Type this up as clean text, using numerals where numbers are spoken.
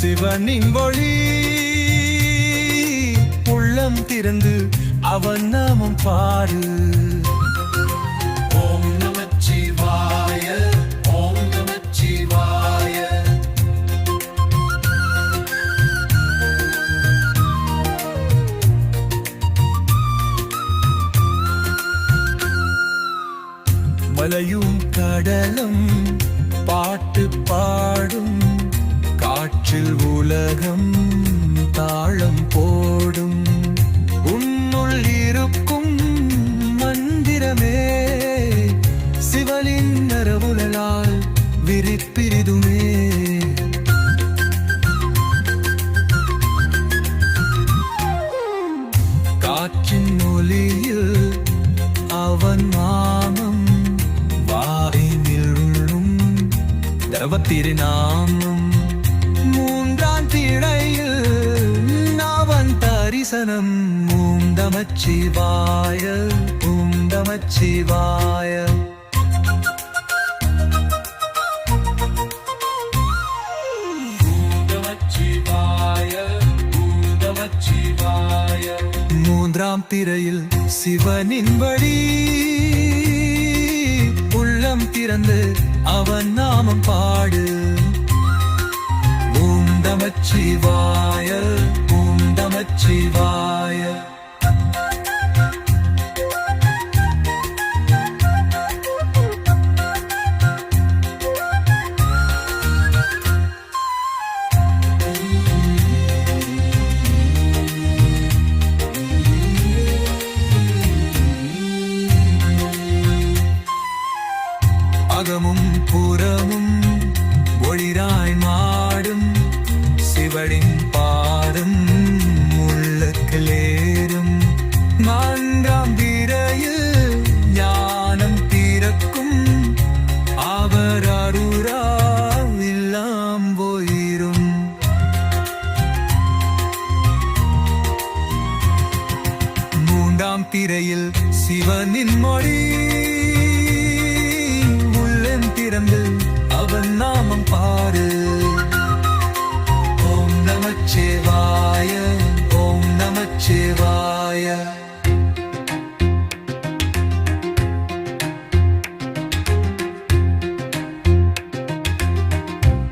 சிவனின் ஒளி உள்ளம் திறந்து அவன் நாமம் பாடு. ஓம் நமச்சிவாய, ஓம் நமச்சிவாய. மலையும் கடலும் பாட்டு பாடும், காற்றில் உலகம் தாளம் போடும். உன்னுள் இருக்கும் மந்திரமே சிவலின் நரவுகளால் விரிப்பிரிதுமே. காற்றின் ஒலியில் அவன் நாமம், வாயினில் உள்ளும் தவத்திருநாமம். மூன்றாம் திணையில் அவன் தரிசனம். ஓம் நமச்சிவாய, ஓம் நமச்சிவாய. மூன்றாம் திரையில் சிவனின் வழி உள்ளம் திறந்து அவன் நாமம் பாடு. ஓம் நமச்சிவாய, ஓம் நமச்சிவாய. அகமும் புறமும் ஒளிராய் மாடும், சிவனின் பாதம் உள்ளக்கலேறும். நான்காம் திரையில் ஞானம் திறக்கும், அவர் அருளா எல்லாம் போயிரும். மூன்றாம் திரையில் சிவனின் மொழி